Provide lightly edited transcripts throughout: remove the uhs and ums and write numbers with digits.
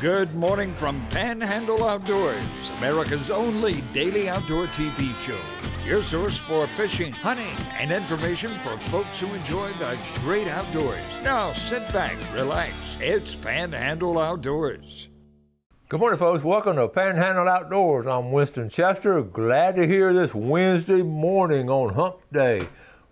Good morning from Panhandle Outdoors, America's only daily outdoor TV show. Your source for fishing, hunting, and information for folks who enjoy the great outdoors. Now sit back, relax. It's Panhandle Outdoors. Good morning, folks. Welcome to Panhandle Outdoors. I'm Winston Chester. Glad to hear this Wednesday morning on Hump Day.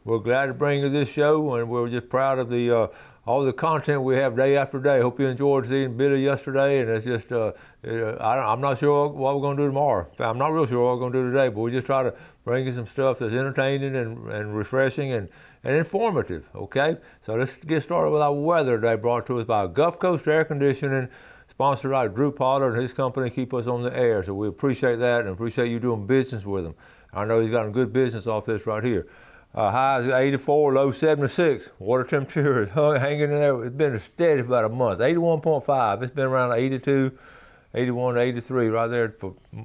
We're glad to bring you this show, and we're just proud of the all the content we have day after day. Hope you enjoyed seeing Billy yesterday, and it's just I'm not sure what we're going to do tomorrow. I'm not real sure what we're going to do today, but we just try to bring you some stuff that's entertaining and refreshing and informative. Okay, so let's get started with our weather today, brought to us by Gulf Coast Air Conditioning, sponsored by Drew Potter and his company. Keep us on the air, so we appreciate that and appreciate you doing business with him. I know he's gotten good business off this right here. High is 84, low 76. Water temperature is hanging in there. It's been steady for about a month. 81.5. It's been around 82, 81 to 83 right there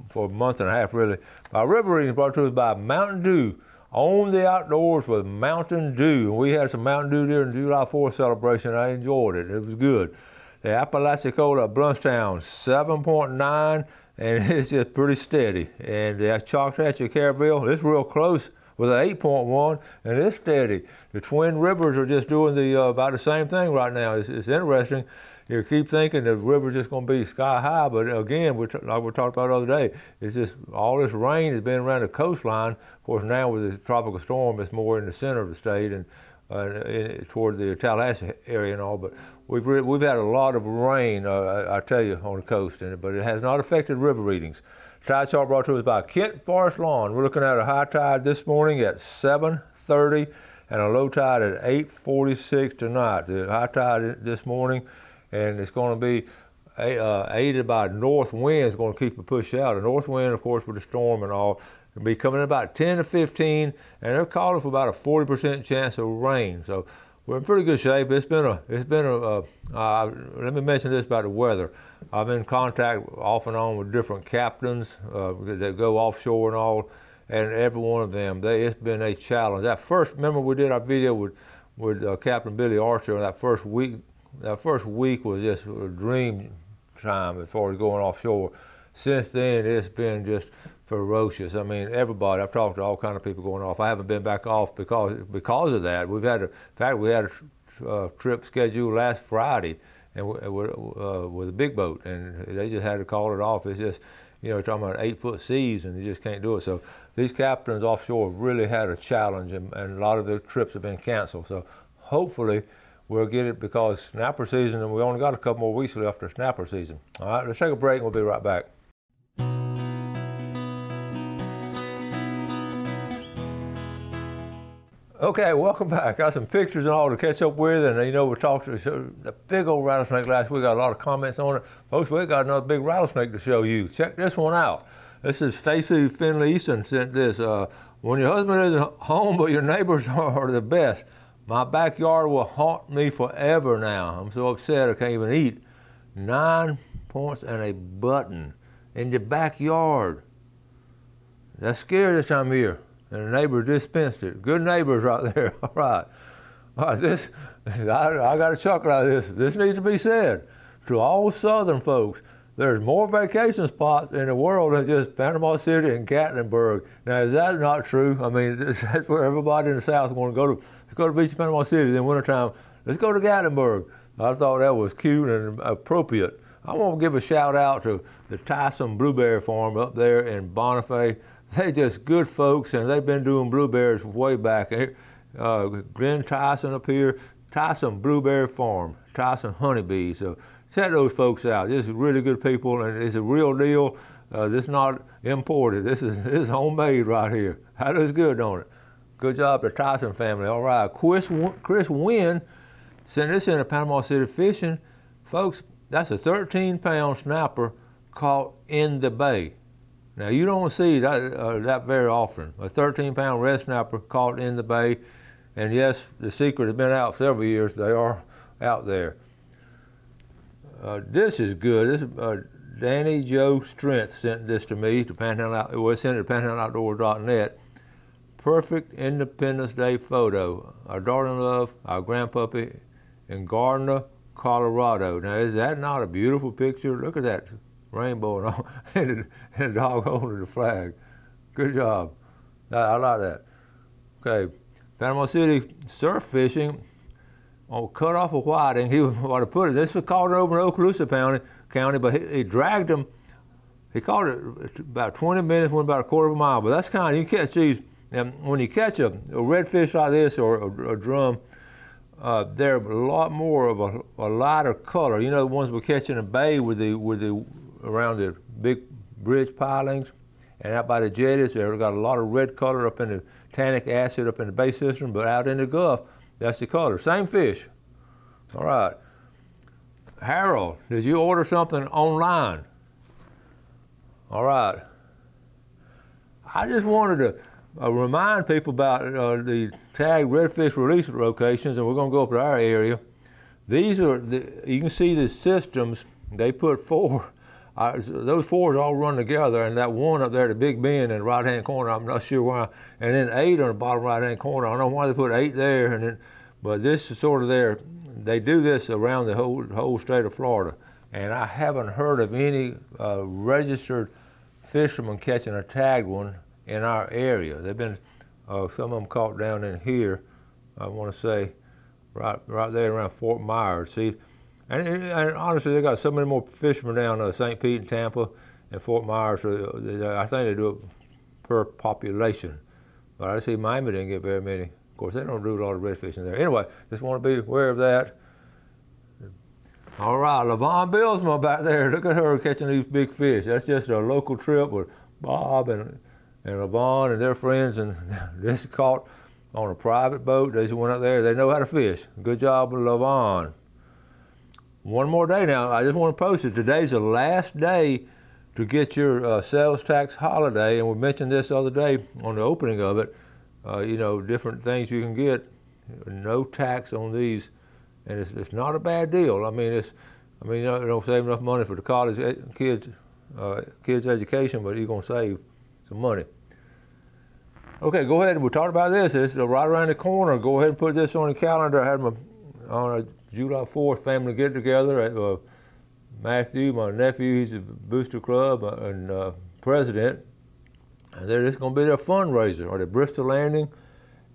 for a month and a half, really. Our river reading is brought to us by Mountain Dew. On the outdoors with Mountain Dew. And we had some Mountain Dew during the July 4th celebration. I enjoyed it. It was good. The Apalachicola at Bluntstown, 7.9, and it's just pretty steady. And the Choctaw Caraville, it's real close with an 8.1, and it's steady. The Twin Rivers are just doing the about the same thing right now. It's interesting. You keep thinking the river's just going to be sky high, but again, like we talked about the other day, it's just all this rain has been around the coastline. Of course, now with the tropical storm, it's more in the center of the state and toward the Tallahassee area and all. But we've had a lot of rain, I tell you, on the coast, but it has not affected river readings. Tide chart brought to us by Kent Forest Lawn. We're looking at a high tide this morning at 7:30 and a low tide at 8:46 tonight. The high tide this morning, and it's going to be aided by north wind. It's going to keep it pushed out. A north wind, of course, with the storm and all, will be coming in about 10 to 15, and they're calling for about a 40% chance of rain. So we're in pretty good shape. Let me mention this about the weather. I've been in contact off and on with different captains that go offshore and all, and every one of them, it's been a challenge. Remember we did our video with Captain Billy Archer, and that first week was just a dream time as far as going offshore. Since then, it's been just ferocious. I mean, everybody, I've talked to all kinds of people going off. I haven't been back off because of that. We had a trip scheduled last Friday and with a big boat, and they just had to call it off. It's just, talking about 8-foot seas, and you just can't do it. So these captains offshore really had a challenge, and a lot of the trips have been canceled. So hopefully we'll get it, because snapper season, and we only got a couple more weeks left for snapper season. All right, let's take a break and we'll be right back. Okay, welcome back. Got some pictures and all to catch up with, and we talked to the big old rattlesnake last week. Got a lot of comments on it. Folks, we got another big rattlesnake to show you. Check this one out. This is Stacy Finley Easton sent this. When your husband isn't home, but your neighbors are the best. My backyard will haunt me forever now. I'm so upset I can't even eat. 9 points and a button in the backyard. That's scary this time of year. And the neighbors dispensed it. Good neighbors right there. All right. I got a chuckle out of this. This needs to be said. To all Southern folks, there's more vacation spots in the world than just Panama City and Gatlinburg. Now, is that not true? I mean, that's where everybody in the South want to go to. Let's go to the beach in Panama City. Then wintertime, let's go to Gatlinburg. I thought that was cute and appropriate. I want to give a shout out to the Tyson Blueberry Farm up there in Bonifay. They're just good folks, and they've been doing blueberries way back. Glenn Tyson up here, Tyson Blueberry Farm, Tyson Honeybees. So check those folks out. This is really good people, and it's a real deal. This is not imported. This is homemade right here. That looks good, don't it? Good job to the Tyson family. All right, Chris Wynn sent this in to Panama City Fishing. Folks, that's a 13-pound snapper caught in the bay. Now, you don't see that very often. A 13-pound red snapper caught in the bay. And yes, the secret has been out several years. They are out there. This is good. This is Danny Joe Strength sent this to me, to Panhandle. Well, sent it to panhandleoutdoors.net. Perfect Independence Day photo. Our darling love, our grandpuppy, and Gardner Colorado. Now, is that not a beautiful picture? Look at that rainbow and all, and the dog holding the flag. Good job. I like that. Okay, Panama City surf fishing on cut-off of whiting. He what to put it. This was caught over in Okaloosa County, but he dragged them. He caught it about 20 minutes, went about a quarter of a mile. But that's kind of, you catch these, and when you catch a redfish like this or a drum, they're a lot more of a lighter color. You know, the ones we catch in the bay with the around the big bridge pilings and out by the jetties, they've got a lot of red color up in the tannic acid up in the bay system, but out in the Gulf, that's the color. Same fish. All right. Harold, did you order something online? All right. I just wanted to remind people about the tagged redfish release locations, and we're going to go up to our area. These are, you can see the systems, they put 4. Those 4s all run together, and that one up there, the Big Bend in the right-hand corner, I'm not sure why, and then 8 on the bottom right-hand corner. I don't know why they put 8 there, and then, but this is sort of there. They do this around the whole state of Florida, and I haven't heard of any registered fishermen catching a tagged one in our area. They've been, some of them caught down in here, I want to say, right there around Fort Myers. See, and honestly, they got so many more fishermen down St. Pete and Tampa and Fort Myers. So I think they do it per population. But I see Miami didn't get very many. Of course, they don't do a lot of redfishing there. Anyway, just want to be aware of that. All right, LaVon Billsma back there. Look at her catching these big fish. That's just a local trip with Bob and LaVon and their friends, and this is caught on a private boat. They just went up there. They know how to fish. Good job, LaVon. One more day now. I just want to post it. Today's the last day to get your sales tax holiday, and we mentioned this the other day on the opening of it. You know, different things you can get, no tax on these, and it's not a bad deal. I mean, you don't save enough money for the college kids education, but you're gonna save some money. Okay, go ahead. We talked about this. It's right around the corner. Go ahead and put this on the calendar. I had on a July 4th family get together at Matthew, my nephew, he's a Booster Club and president. And they're just going to be their fundraiser, or the Bristol Landing.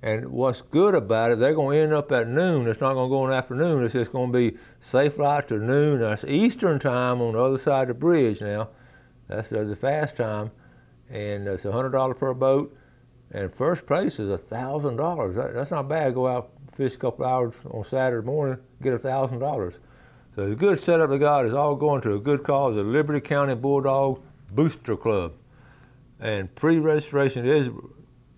And what's good about it, they're going to end up at noon. It's not going to go in the afternoon. It's just going to be safe flight to noon. That's Eastern time on the other side of the bridge now. That's the fast time. And it's $100 per boat. And first place is $1,000. That's not bad. Go out, fish a couple hours on Saturday morning, get $1,000. So the good setup they got is all going to a good cause, the Liberty County Bulldog Booster Club. And pre-registration is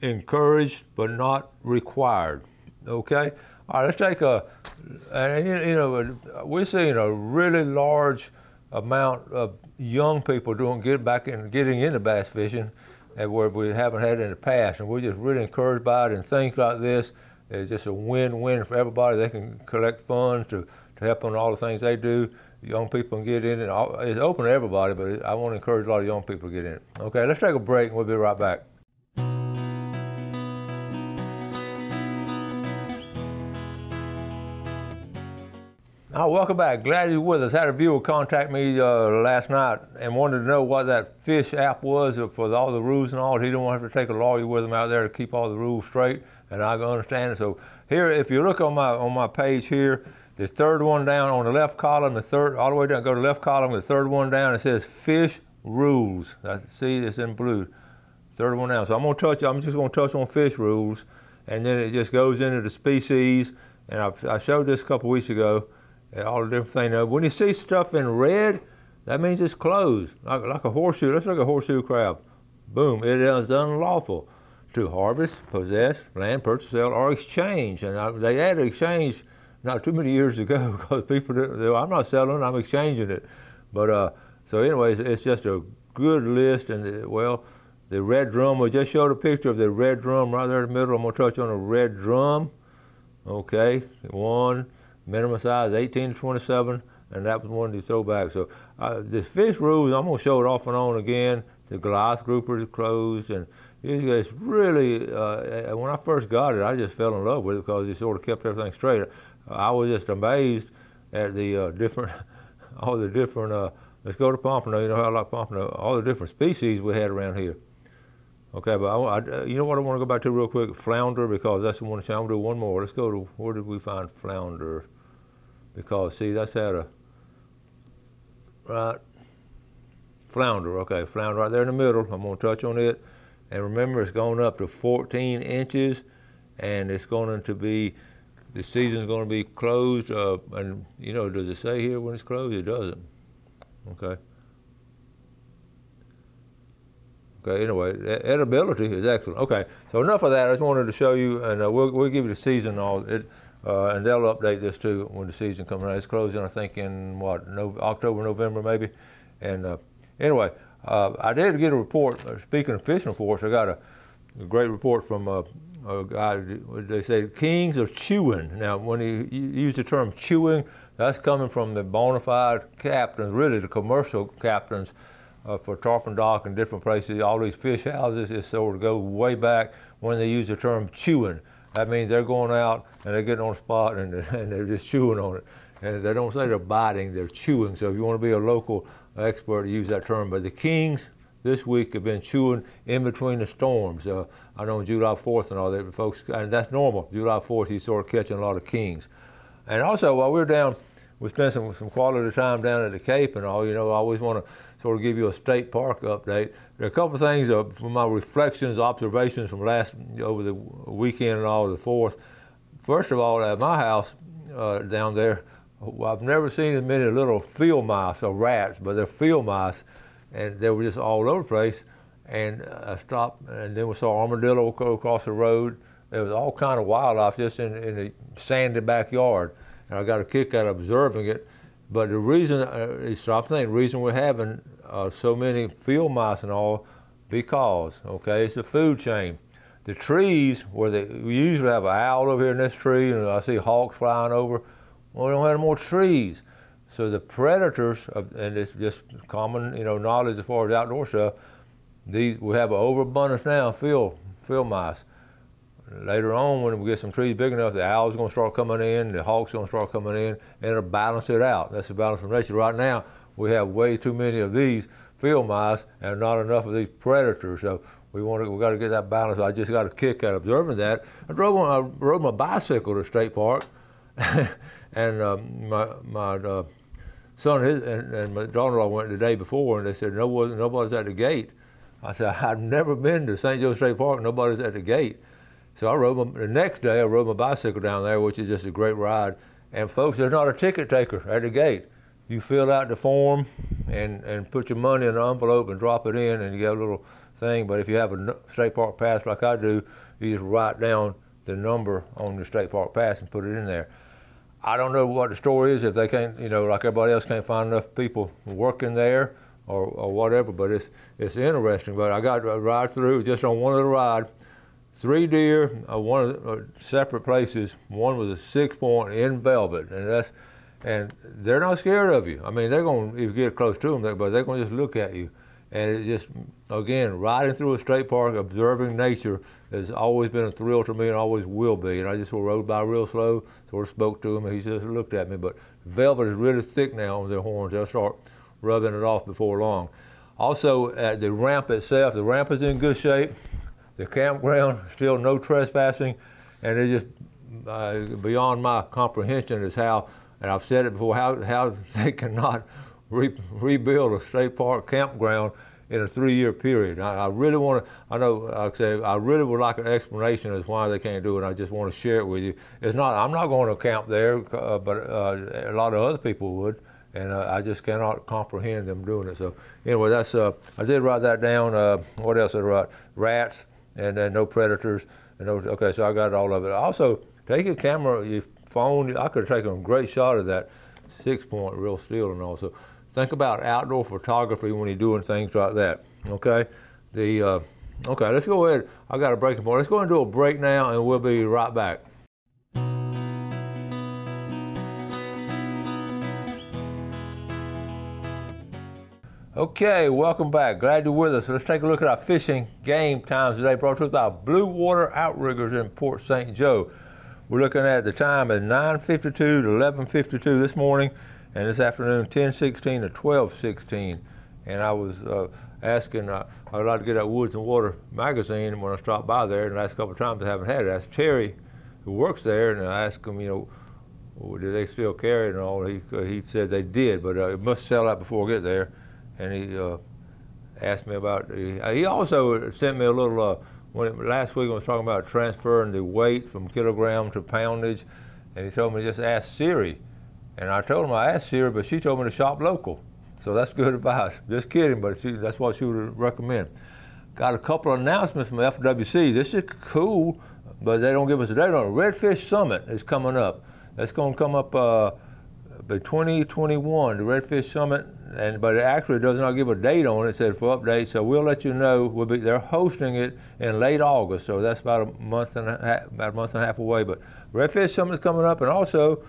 encouraged but not required. Okay? All right, let's take and you know, we're seeing a really large amount of young people getting into bass fishing, and where we haven't had it in the past. And we're just really encouraged by it, and things like this is just a win-win for everybody. They can collect funds to help on all the things they do. Young people can get in it. It's open to everybody, but I want to encourage a lot of young people to get in it. Okay, let's take a break and we'll be right back. Now, welcome back. Glad you're with us. Had a viewer contact me last night and wanted to know what that fish app was for all the rules and all. He didn't want to have to take a lawyer with him out there to keep all the rules straight, and I can understand it. So here, if you look on my page here, the third one down on the left column, all the way down, go to the left column, the third one down, it says fish rules. See, it's in blue. Third one down. So I'm just gonna touch on fish rules, and then it just goes into the species. And I showed this a couple weeks ago, all the different things. When you see stuff in red, that means it's closed, like a horseshoe. Let's look at horseshoe crab. Boom, it is unlawful to harvest, possess, land, purchase, sell, or exchange. And they added exchange not too many years ago, because people I'm not selling, I'm exchanging it. But so anyways, it's just a good list. And the red drum, we just showed a picture of the red drum right there in the middle. I'm gonna touch on a red drum. Okay, one, minimum size 18 to 27, and that was one of the throwbacks. So the fish rules, I'm gonna show it off and on again. The Goliath grouper is closed, and it's really, when I first got it, I just fell in love with it because it sort of kept everything straight. I was just amazed at the different, all the different, let's go to pompano. You know how I like pompano, all the different species we had around here. Okay, but you know what I want to go back to real quick? Flounder, because that's the one. I'm going to do one more. Let's go to, where did we find flounder? Because, see, that's at a, right, flounder, okay, flounder right there in the middle. I'm going to touch on it. And remember, it's going up to 14 inches, and it's going to be, the season's going to be closed. And, you know, does it say here when it's closed? It doesn't. Okay. Okay, anyway, edibility is excellent. Okay, so enough of that. I just wanted to show you, and we'll give you the season and they'll update this too when the season comes around. It's closing, I think, in what, October, November maybe. And anyway, I did get a report. Speaking of fishing reports, I got a great report from a guy. They say kings are chewing. Now, when he used the term chewing, that's coming from the bona fide captains, really the commercial captains. For Tarpon Dock and different places, all these fish houses, it sort of go way back when they use the term chewing. That means they're going out and they're getting on a spot and they're just chewing on it. And they don't say they're biting, they're chewing. So if you want to be a local expert, use that term. But the kings this week have been chewing in between the storms. I know July 4th and all that, but folks, and that's normal. July 4th, you start catching a lot of kings. And also, while we're down, we spent some quality time down at the Cape and all. You know, I always want to sort of give you a state park update. There are a couple of things from my reflections, observations from over the weekend and all, the 4th. First of all, at my house down there, I've never seen as many little field mice, or rats, but they're field mice, and they were just all over the place. And I stopped, and then we saw armadillo go across the road. There was all kind of wildlife just in the sandy backyard, and I got a kick out of observing it. But the reason, the reason we're having so many field mice and all, because, okay, it's a food chain. The trees, where we usually have an owl over here in this tree, and I see hawks flying over, well, we don't have more trees. So the predators, and it's just common, you know, knowledge as far as outdoor stuff, we have an overabundance now of field mice. Later on, when we get some trees big enough, the owls are going to start coming in, the hawks are going to start coming in, and it'll balance it out. That's the balance of nature. Right now, we have way too many of these field mice and not enough of these predators. So we got to get that balance. I just got a kick out of observing that. I rode my bicycle to State Park, and my son and my daughter-in-law went the day before, and they said nobody's at the gate. I said, I've never been to St. Joe State Park. Nobody's at the gate. So the next day I rode my bicycle down there, which is just a great ride. And folks, there's not a ticket taker at the gate. You fill out the form and put your money in an envelope and drop it in, and you get a little thing. But if you have a state park pass like I do, you just write down the number on the state park pass and put it in there. I don't know what the story is, if they can't, you know, like everybody else, can't find enough people working there or whatever, but it's interesting. But I got to ride through just on one little ride. 3 deer, one of the, separate places. One was a 6-point in velvet, and they're not scared of you. I mean, they're going to, if you get close to them, but they're going to just look at you. And it just, again, riding through a state park, observing nature has always been a thrill to me and always will be. And I just sort of rode by real slow, sort of spoke to him, and he just looked at me. But velvet is really thick now on their horns. They'll start rubbing it off before long. Also, at the ramp itself, the ramp is in good shape. The campground, still no trespassing, and it just beyond my comprehension is how, and I've said it before, how they cannot rebuild a state park campground in a 3-year period. I really want to, I know, like I say, I really would like an explanation as why they can't do it. I just want to share it with you. It's not, I'm not going to camp there, but a lot of other people would, and I just cannot comprehend them doing it. So anyway, that's, I did write that down. What else did I write? Rats. And no predators. And no, okay, so I got all of it. Also, take your camera, your phone. I could have taken a great shot of that 6-point real steel and all. So think about outdoor photography when you're doing things like that. Okay, okay, let's go ahead. I got a breaking point. Let's go ahead and do a break now, and we'll be right back. Okay, welcome back. Glad you're with us. So let's take a look at our fishing game times today, brought to us by Blue Water Outriggers in Port St. Joe. we're looking at the time at 9:52 to 11:52 this morning, and this afternoon 10:16 to 12:16. And I was asking, I'd like to get that Woods and Water magazine, and when I stopped by there, and the last couple of times I haven't had it, I asked Terry, who works there, and I asked him, do they still carry it and all? He said they did, but it must sell out before I get there. And he asked me about, he also sent me a little, last week I was talking about transferring the weight from kilogram to poundage, and he told me to just ask Siri. And I told him I asked Siri, but she told me to shop local. So that's good advice. Just kidding, but that's what she would recommend. Got a couple of announcements from FWC. This is cool, but they don't give us a date on it. Redfish Summit is coming up. That's going to come up by 2021, the Redfish Summit, but it actually does not give a date on it. It said for updates, so we'll let you know. They're hosting it in late August, so that's about a month and a half away. But Redfish Summit is coming up, and also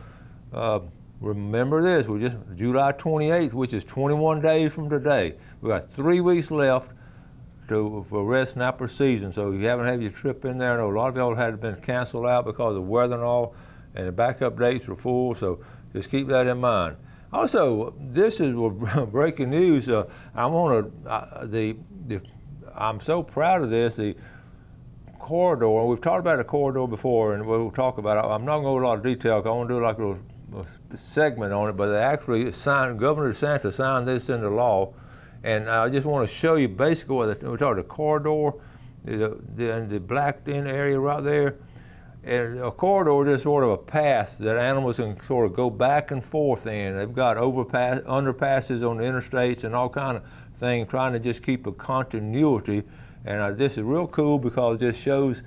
remember this: we're just July 28th, which is 21 days from today. We got 3 weeks left for red snapper season. So if you haven't had your trip in there, I know a lot of y'all had been canceled out because of weather and all, and the backup dates are full. So just keep that in mind. Also, this is breaking news. I'm so proud of this. The corridor. We've talked about the corridor before, and we'll talk about it. I'm not going to go into a lot of detail. I want to do like a segment on it. But they actually signed. Governor DeSantis signed this into law, and I just want to show you basically what we talk about the corridor, the blacked in area right there. And a corridor is sort of a path that animals can sort of go back and forth in. They've got underpasses on the interstates and all kind of things, trying to just keep a continuity. And this is real cool because it just shows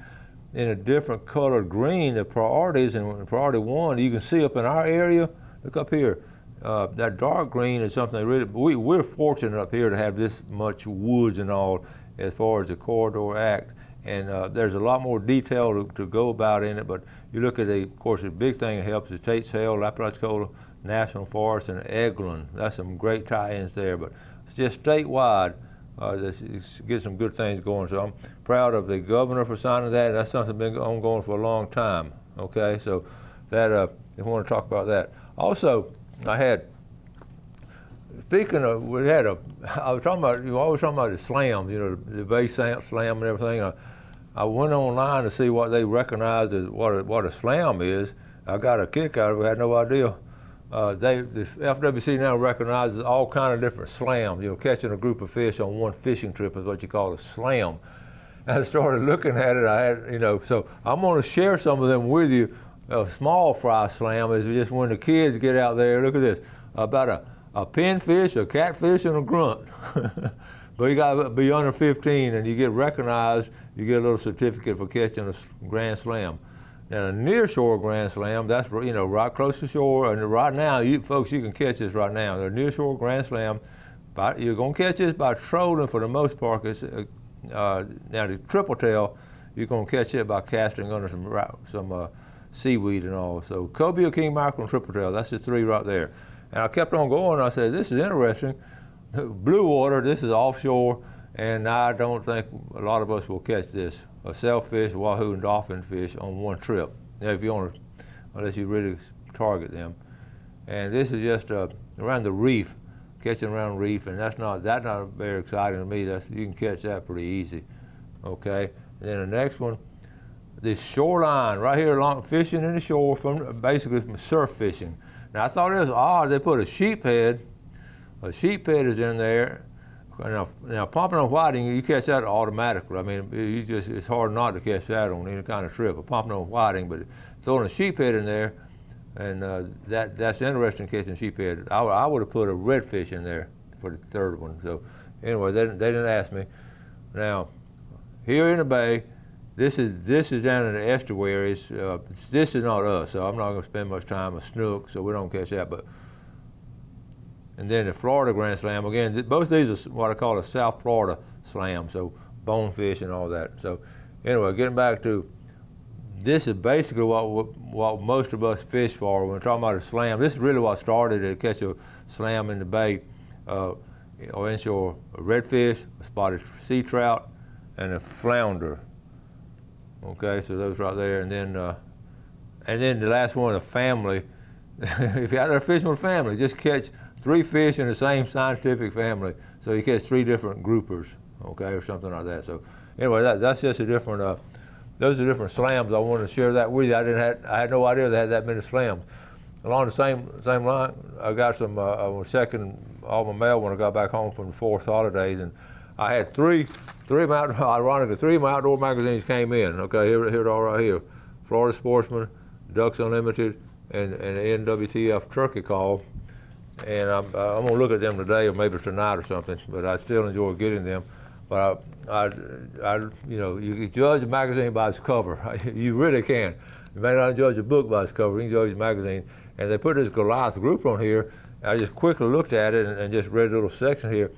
in a different colored green the priorities. And priority 1, you can see up in our area, look up here, that dark green is something we're fortunate up here to have this much woods and all as far as the Corridor Act. And there's a lot more detail to go about in it, but you look at of course, the big thing that helps is Tate Sale, Lapalachicola National Forest, and Eglin. That's some great tie-ins there, but it's just statewide. Get some good things going. So I'm proud of the governor for signing that. That's something that's been ongoing for a long time. Okay, so that I want to talk about that. Also, speaking of, I was talking about, you always talking about the slams, the base slam and everything. I went online to see what they recognize as what a slam is. I got a kick out of it. I had no idea. The FWC now recognizes all kind of different slams. Catching a group of fish on one fishing trip is what you call a slam. And I started looking at it. So I'm going to share some of them with you. A small fry slam is just when the kids get out there. Look at this, about a pinfish, a catfish, and a grunt. But you got to be under 15, and you get recognized. You get a little certificate for catching a Grand Slam. Now, a near shore Grand Slam, that's right close to shore, and right now, folks, you can catch this right now. The near shore Grand Slam, you're gonna catch this by trolling for the most part. Now the triple tail, you're gonna catch it by casting under some seaweed and all. So cobia, king mackerel, and triple tail. That's the 3 right there. And I kept on going. I said, this is interesting. Blue water, this is offshore, and I don't think a lot of us will catch this. A sailfish, wahoo, and dolphin fish on one trip. If you want to, unless you really target them. And this is just around the reef, catching around the reef, and that's not very exciting to me. You can catch that pretty easy, okay? And then the next one, this shoreline right here, fishing in the shore basically from surf fishing. Now I thought it was odd. They put a sheephead. A sheephead is in there. Now pompano whiting, you catch that automatically. I mean, it's hard not to catch that on any kind of trip. A pompano whiting, but throwing a sheephead in there, and that's interesting catching sheephead. I would have put a redfish in there for the 3rd one. So anyway, they didn't ask me. Now here in the bay, this is down in the estuaries. This is not us, so I'm not going to spend much time with snook, so we don't catch that. And then the Florida Grand Slam, again, both these are what I call a South Florida slam, so bonefish and all that. So anyway, getting back to, this is basically what most of us fish for when we're talking about a slam. This is really what started to catch a slam in the bay, or inshore, a redfish, a spotted sea trout, and a flounder. Okay, so those right there, and then And then the last one, a family. If you're out there fishing with a family, just catch 3 fish in the same scientific family. So you catch 3 different groupers, okay, or something like that. So anyway, that's just a different, those are different slams. I wanted to share that with you. I had no idea they had that many slams. Along the same line, I got some, I was checking all my mail when I got back home from the 4th holidays, and I had ironically, 3 of my outdoor magazines came in. Okay, here it all right here. Florida Sportsman, Ducks Unlimited, and the NWTF Turkey Call. And I'm gonna look at them today or maybe tonight or something, but I still enjoy getting them. But you know, you can judge a magazine by its cover. You really can. You may not judge a book by its cover, you can judge a magazine. And they put this Goliath grouper on here. I just quickly looked at it and just read a little section here.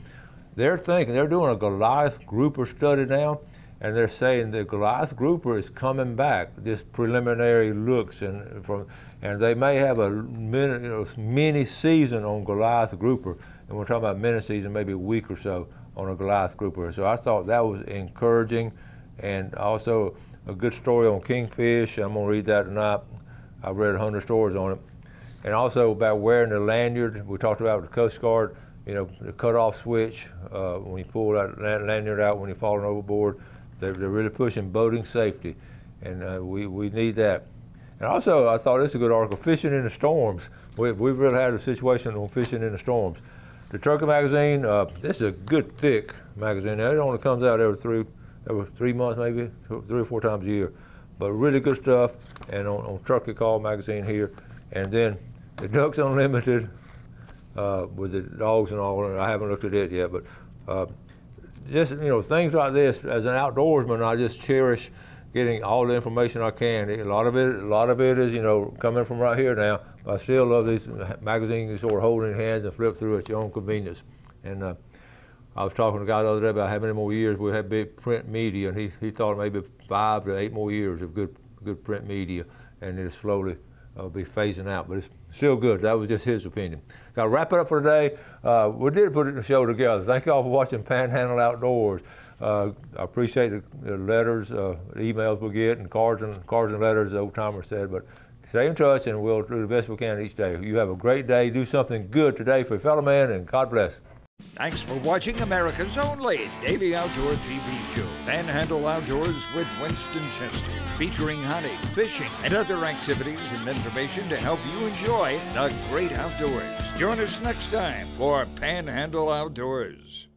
They're doing a Goliath grouper study now, and they're saying the Goliath grouper is coming back. This preliminary looks, and they may have a mini season on Goliath grouper, and we're talking about mini season, maybe a week or so on a Goliath grouper. So I thought that was encouraging, and also a good story on kingfish. I'm gonna read that tonight. I've read 100 stories on it. And also about wearing the lanyard. We talked about the Coast Guard, you know, the cutoff switch, when you pull that lanyard out when you're falling overboard. They're really pushing boating safety, and we need that. And also, I thought this is a good article, Fishing in the Storms. We've really had a situation on fishing in the storms. The Turkey magazine, this is a good thick magazine. Now, it only comes out every 3 months, maybe 3 or 4 times a year, but really good stuff. And on Turkey Call magazine here, and then the Ducks Unlimited with the dogs and all. I haven't looked at it yet, but just, you know, things like this. As an outdoorsman, I just cherish getting all the information I can. A lot of it is, you know, coming from right here now. But I still love these magazines you sort of hold in your hands and flip through at your own convenience. And I was talking to a guy the other day about how many more years we have big print media, and he thought maybe 5 to 8 more years of good print media, and it'll slowly be phasing out, but it's still good. That was just his opinion. Got to wrap it up for today. We did put the show together. Thank you all for watching Panhandle Outdoors. I appreciate the letters, emails we get, and cards and letters, the old timer said, but stay in touch and we'll do the best we can each day. You have a great day. Do something good today for your fellow man, and God bless. Thanks for watching America's only daily outdoor TV show, Panhandle Outdoors with Winston Chester, featuring hunting, fishing, and other activities and information to help you enjoy the great outdoors. Join us next time for Panhandle Outdoors.